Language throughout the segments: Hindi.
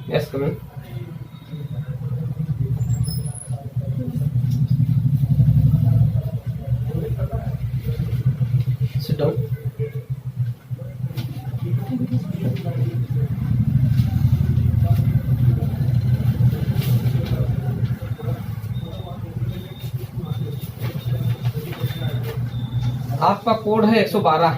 Yes, come in. Sit down. आपका कोड है 112।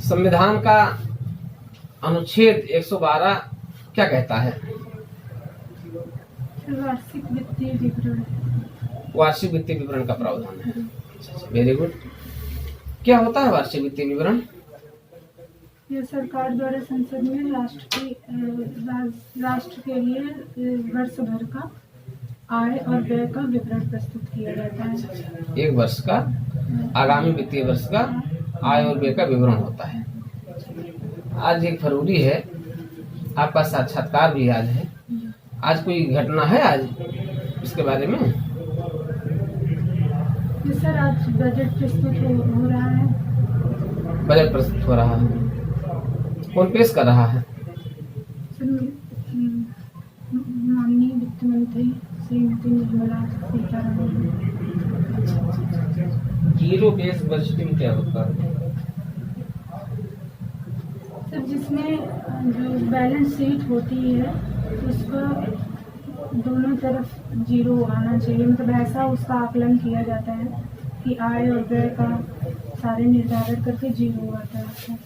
संविधान का अनुच्छेद 112 क्या कहता है? वार्षिक वित्तीय विवरण। वार्षिक वित्तीय विवरण का प्रावधान है। Very good. क्या होता है वार्षिक वित्तीय विवरण? यह सरकार द्वारा संसद में राष्ट्र के लिए वर्ष भर का आय और व्यय का विवरण प्रस्तुत किया जाता है। एक वर्ष का, आगामी वित्तीय वर्ष का आय और व्यय का विवरण होता है। आज 1 फरवरी है, आपका साक्षात्कार भी आज है। आज कोई घटना है आज इसके बारे में? सर, आज बजट प्रस्तुत हो रहा है। बजट प्रस्तुत हो रहा है। कौन पेश कर रहा है? माननीय वित्त मंत्री Shrimati Nirmala Sitharaman. Zero base budgeting क्या होता है? सर, जिसमें जो बैलेंस शीट होती है उसका दोनों तरफ जीरो आना चाहिए, मतलब ऐसा उसका आकलन किया जाता है कि आय और व्यय का सारे निर्धारण करके जीरो आता है।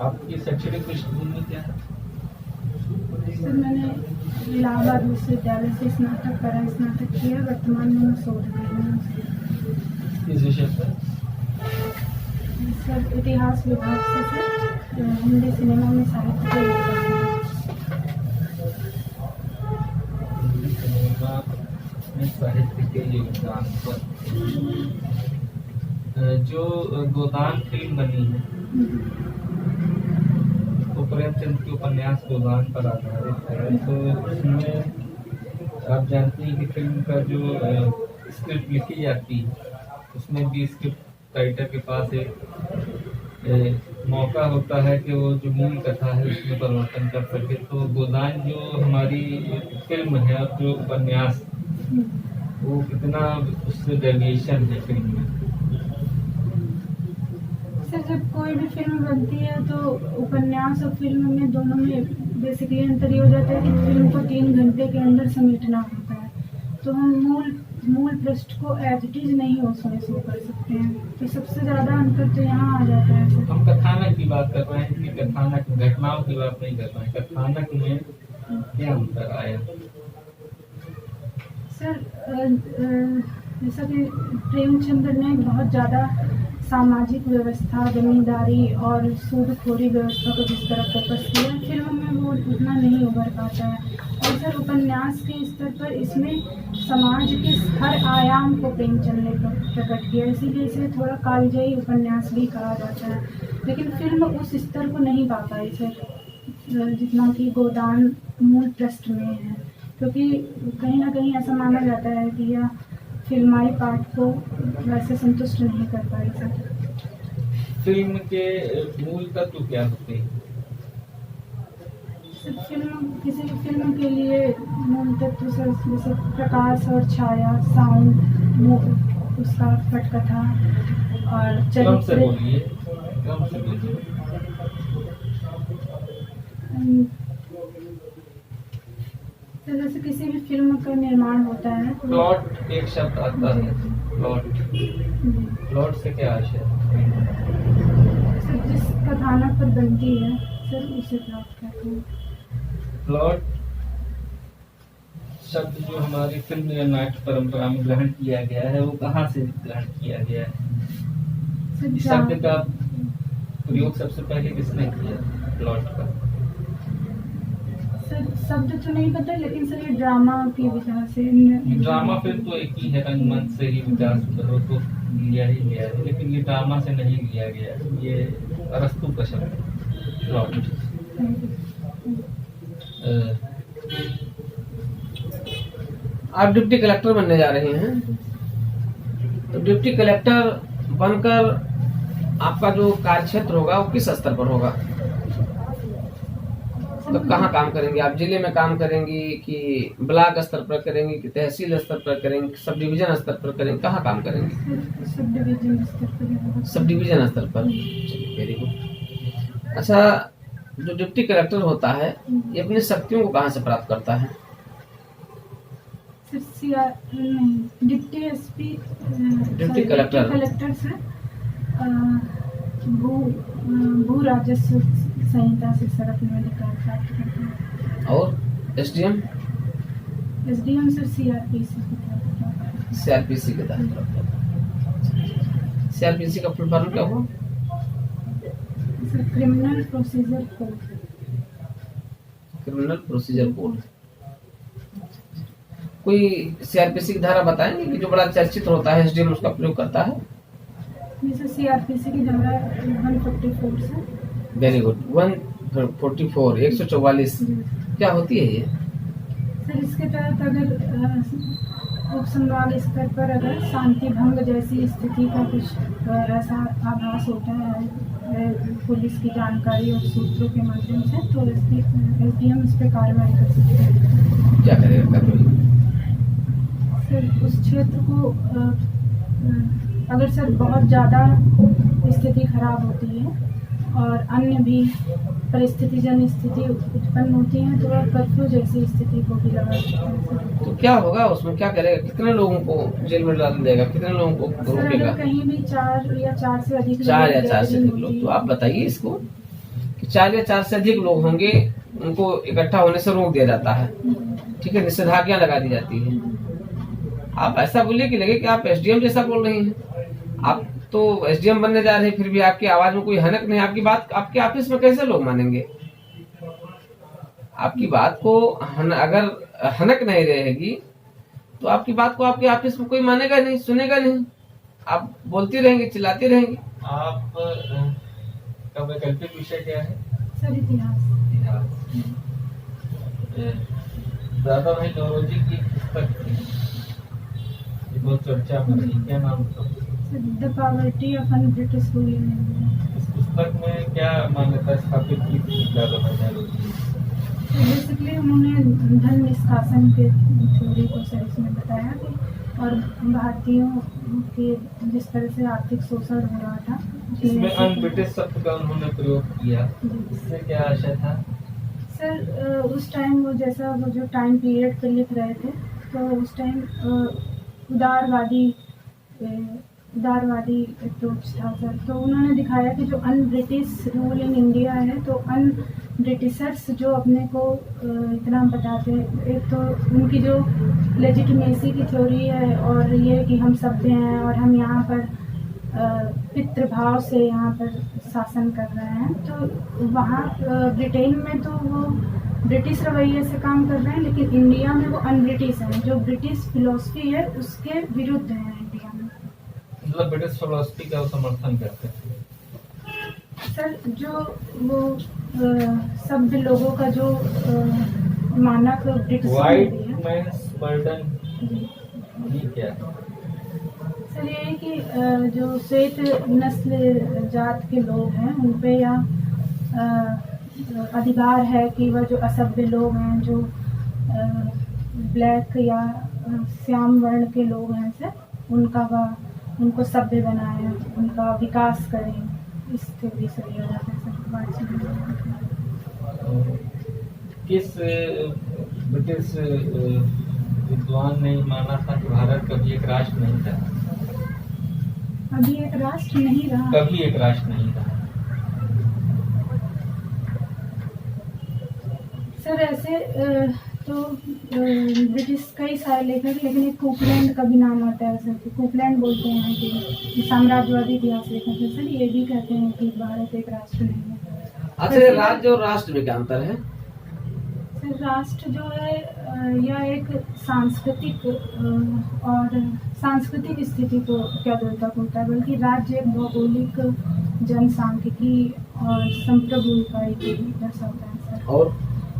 आपकी शैक्षणिक पृष्ठभूमि क्या है? सर, मैंने इलाहाबाद विश्वविद्यालय से स्नातक करा, स्नातक किया। वर्तमान में मैं शोध कर रही हूँ। किस विषय पर? सर, इतिहास विभाग से। सर, हिंदी सिनेमा में साहित्य के योगदान है। हिंदी सिनेमा में साहित्य के योगदान पर जो गोदान फिल्म बनी है वो प्रेमचंद के उपन्यास गोदान पर आधारित है। तो उसमें आप जानते हैं कि फिल्म का जो स्क्रिप्ट लिखी जाती है उसमें भी स्क्रिप्ट राइटर के पास एक मौका होता है कि वो जो मूल कथा है उसमें परिवर्तन कर सके। तो गोदान जो हमारी फिल्म है और जो उपन्यास, वो कितना उससे डेविएशन है फिल्म में? सर, जब कोई भी फिल्म बनती है तो उपन्यास और फिल्म में दोनों में बेसिकली अंतर ये हो जाता है कि फिल्म को 3 घंटे के अंदर समेटना होता है, तो हम मूल पृष्ठ को एज इट इज नहीं उसमें शो कर सकते हैं। तो सबसे ज़्यादा अंतर तो यहाँ आ जाता है। सर, हम कथानक की बात कर रहे हैं कि कथानक घटनाओं की बात नहीं कर रहे हैं। कथानक में क्या अंतर आया? सर, जैसा कि प्रेमचंद्र ने बहुत ज़्यादा सामाजिक व्यवस्था, जमींदारी और सूदखोरी व्यवस्था को जिस तरह फोकस किया, फिल्म में वो उतना नहीं उभर पाता है। और सर, उपन्यास के स्तर पर इसमें समाज के हर आयाम को प्रेमचंद ने प्रकट किया, इसीलिए इसे थोड़ा कालजयी उपन्यास भी कहा जाता है। लेकिन फिल्म उस स्तर को नहीं पा पाई सर, जितना कि गोदान मूल पृष्ठ में है, क्योंकि कहीं ना कहीं ऐसा माना जाता है कि यह फिल्माई पाठ को वैसे संतुष्ट नहीं कर पाई सर। फिल्म के मूल तत्व क्या होते हैं? किसी फिल्म के लिए मूल तत्व सर जैसे प्रकाश और छाया, साउंड, उसका पटकथा और चरित्र। जैसे किसी भी फिल्म का निर्माण होता है, प्लॉट एक शब्द आता है। प्लॉट से क्या आशय है? सर, जिस कथानक पर बनती है सर, उसे प्लॉट कहते हैं। प्लॉट शब्द जो हमारी फिल्म या नाट्य परंपरा में ग्रहण किया गया है वो कहाँ से ग्रहण किया गया है? इस शब्द का प्रयोग सबसे पहले किसने किया प्लॉट का? सर, शब्द तो नहीं पता, लेकिन सर ये ड्रामा की वजह से। ड्रामा फिल्म तो एक ही है, रंगमंच से ही विकास हो तो लिया ही गया है, लेकिन ये ड्रामा से नहीं लिया गया, ये अरस्तू का शब्द प्लॉट। आप डिप्टी कलेक्टर बनने जा रही हैं, तो डिप्टी कलेक्टर बनकर आपका जो कार्य क्षेत्र होगा वो किस स्तर पर होगा? तो कहाँ काम करेंगे आप? जिले में काम करेंगी कि ब्लॉक स्तर पर करेंगी कि तहसील स्तर पर करेंगी, सब डिवीजन स्तर पर करेंगी, कहाँ काम करेंगी? सब डिवीजन स्तर पर। सब डिवीजन स्तर पर। चलिए, वेरी गुड। अच्छा, जो डिप्टी कलेक्टर होता है ये अपनी शक्तियों को कहाँ से प्राप्त करता है? डिप्टी एसपी, डिप्टी कलेक्टर से भू राजस्व संहिता से सरकार में अधिकार प्राप्त करते हैं। और एसडीएम सर सीआरपीसी के तहत प्राप्त करता है। सीआरपीसी का फुल फॉर्म क्या हुआ? Sir criminal procedure code. Criminal procedure code. कोई सीआरपीसी की धारा बताएंगे कि जो बड़ा चर्चित होता है एसडीएम उसका प्रयोग करता है? जैसे सीआरपीसी की धारा 144 से। Very good. 144 144 क्या होती है ये? सर इसके तहत अगर उप संभाग स्तर पर अगर शांति भंग जैसी स्थिति का कुछ ऐसा आभास होता है पुलिस की जानकारी और सूत्रों के माध्यम से, तो एसडीएम इस पर कार्रवाई कर सकते हैं। क्या करेगा कार्रवाई? सर उस क्षेत्र को अगर सर बहुत ज़्यादा स्थिति खराब होती है और अन्य भी परिस्थितिजन्य स्थिति उत्पन्न होती है तो वह कर्फ्यू जैसी स्थिति को भी लगा सकते हैं। तो क्या होगा उसमें? क्या करेगा? कितने लोगों को जेल में डाल देगा? कितने लोगों को सर रोकेगा? अगर कहीं भी 4 या 4 से अधिक 4 या 4 से अधिक लोग, तो आप बताइए इसको कि 4 या 4 से अधिक लोग होंगे, उनको इकट्ठा होने से रोक दिया जाता है, ठीक है, निषेधाज्ञा लगा दी जाती है। आप ऐसा बोलिए कि लगे कि आप एसडीएम जैसा बोल रही हैं। आप तो एसडीएम बनने जा रहे हैं, फिर भी आपकी आवाज में कोई हनक नहीं। आपकी बात आपके ऑफिस में कैसे लोग मानेंगे? आपकी बात को अगर हनक नहीं रहेगी तो आपकी बात को आपके ऑफिस में कोई मानेगा नहीं, सुनेगा नहीं। आप बोलती रहेंगी, चिल्लाती रहेंगी। आप का वैकल्पिक विषय क्या है? सर इतिहास। दादा भाई नौरोजी की पुस्तक थी, ये बहुत चर्चा में रही, क्या नाम था? The poverty of un British rule in India. इस पुस्तक में क्या मान्यता स्थापित की थी दादा भाई नौरोजी? बेसिकली उन्होंने धन निष्कासन के थ्योरी को सर इसमें बताया कि और भारतीयों के जिस तरह से आर्थिक शोषण हो रहा था, इसमें अन ब्रिटिश शब्द का उन्होंने प्रयोग किया, इससे क्या आशय था? सर उस टाइम वो जैसा वो जो टाइम पीरियड पे लिख रहे थे तो उस टाइम उदारवादी अप्रोच था सर। तो उन्होंने दिखाया कि जो un British rule in India है तो अन ब्रिटिशर्स जो अपने को इतना बताते हैं, एक तो उनकी जो लेजिटिमेसी की थ्योरी है और ये कि हम सभ्य हैं और हम यहाँ पर पितृभाव से यहाँ पर शासन कर रहे हैं, तो वहाँ ब्रिटेन में तो वो ब्रिटिश रवैये से काम कर रहे हैं, लेकिन इंडिया में वो अन ब्रिटिश हैं, जो ब्रिटिश फिलॉसफी है उसके विरुद्ध हैं इंडिया में। मतलब ब्रिटिश फिलॉसफी का समर्थन करते हैं सर। जो वो सभ्य लोगों का जो मानक ब्रिटिश व्हाइट मैन्स बर्डन, ये क्या है? सर ये है कि जो श्वेत नस्ल जात के लोग हैं उन पे या अधिकार है कि वह जो असभ्य लोग हैं, जो ब्लैक या श्याम वर्ण के लोग हैं सर, उनको सभ्य बनाएं, उनका विकास करें। इस थ्योरी से लिया जाता है सर। किस ब्रिटिश विद्वान ने माना था कि भारत कभी एक राष्ट्र नहीं था? अभी एक राष्ट्र नहीं रहा। कभी एक राष्ट्र नहीं रहा। सर ऐसे तो ब्रिटिश कई सारे लेखक, लेकिन एक कोपलैंड का भी नाम आता है सर। कोपलैंड बोलते हैं कि साम्राज्यवादी इतिहास लेखक है सर, ये भी कहते हैं कि भारत एक राष्ट्र नहीं है। अच्छा, राज्य और राष्ट्र में क्या अंतर है? सर राष्ट्र जो है यह एक सांस्कृतिक और सांस्कृतिक स्थिति को क्या द्योतक होता है, बल्कि राज्य एक भौगोलिक जनसांख्यिकी और संप्रभु इकाई को दर्शाता है सर। और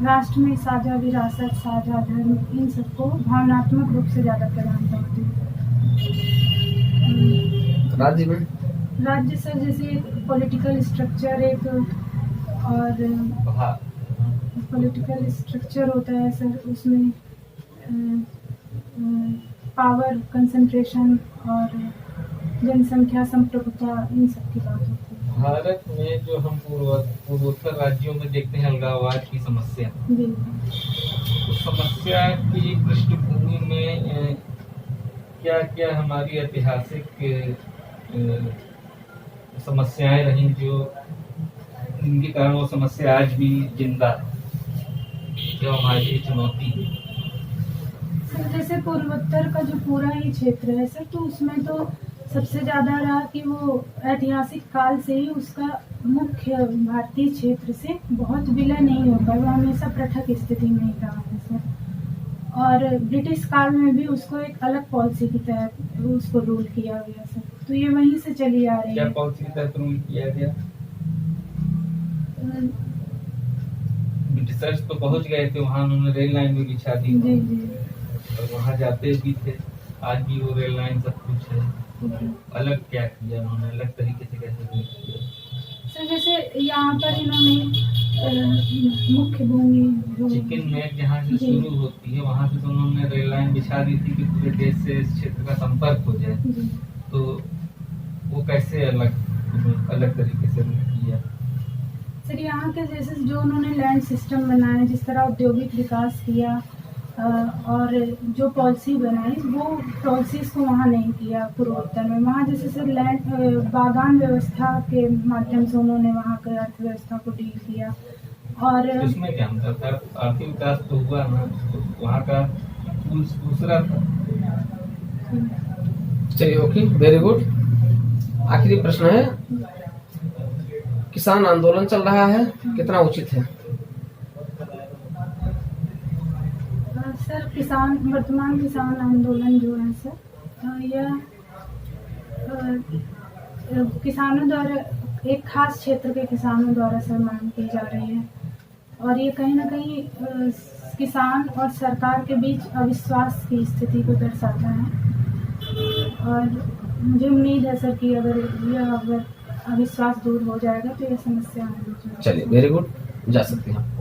राष्ट्र में साझा विरासत, साझा धर्म, इन सबको भावनात्मक रूप से ज़्यादा प्रदान करती है। राज्य में राज्य सर जैसे पॉलिटिकल स्ट्रक्चर एक और पॉलिटिकल स्ट्रक्चर होता है सर, उसमें पावर कंसंट्रेशन और जनसंख्या संप्रभुता, इन सब की बात होती है। भारत में जो हम पूर्वोत्तर राज्यों में देखते हैं अलगाववाद की समस्या, जी तो समस्या की पृष्ठभूमि में क्या क्या हमारी ऐतिहासिक समस्याएं रही जो जिनके कारण वो समस्या आज भी जिंदा है, जो हमारी चुनौती है। सर जैसे पूर्वोत्तर का जो पूरा ही क्षेत्र है सर, तो उसमें तो सबसे ज़्यादा रहा कि वो ऐतिहासिक काल से ही उसका मुख्य भारतीय क्षेत्र से बहुत विलय नहीं हो पाया, वो हमेशा पृथक स्थिति में ही रहा है सर। और ब्रिटिश काल में भी उसको एक अलग पॉलिसी के तहत उसको रूल किया गया सर, तो ये वहीं से चली आ रही क्या है। पॉलिसी के तहत रूल किया गया? ब्रिटिशर्स तो पहुंच गए थे वहां, उन्होंने रेल लाइन भी बिछा दी जी जी और वहां जाते भी थे, आज भी वो रेल लाइन सब कुछ है। जी। अलग क्या किया उन्होंने, अलग तरीके से कैसे रूल किया? सर जैसे यहाँ पर इन्होंने मुख्य भूमि जो चिकन नेक जहाँ से जी। शुरू होती है वहां से तो उन्होंने रेल लाइन बिछा दी थी कि पूरे देश से इस क्षेत्र का संपर्क हो जाए, जी। तो वो कैसे अलग अलग तरीके से रूल किया? सर यहाँ के जैसे जो उन्होंने लैंड सिस्टम बनाए, जिस तरह औद्योगिक विकास किया और जो पॉलिसी बनाई, वो पॉलिसीज़ को वहाँ नहीं किया पूर्वोत्तर में। वहाँ जैसे सर लैंड बागान व्यवस्था के माध्यम से उन्होंने वहाँ की अर्थव्यवस्था को डील किया। और उसमें क्या अंतर था? आर्थिक विकास तो हुआ ना, तो वहाँ का दूसरा था। चलिए, ओके, वेरी गुड। आखिरी प्रश्न है, किसान आंदोलन चल रहा है, कितना उचित है? सर वर्तमान किसान आंदोलन जो है सर, यह किसानों द्वारा, एक खास क्षेत्र के किसानों द्वारा सर मांग की जा रही है, और ये कहीं ना कहीं किसान और सरकार के बीच अविश्वास की स्थिति को दर्शाता है। और मुझे उम्मीद है सर कि अगर अविश्वास दूर हो जाएगा तो ये समस्या हल हो जाएगी। चलिए, वेरी गुड, जा सकते हैं।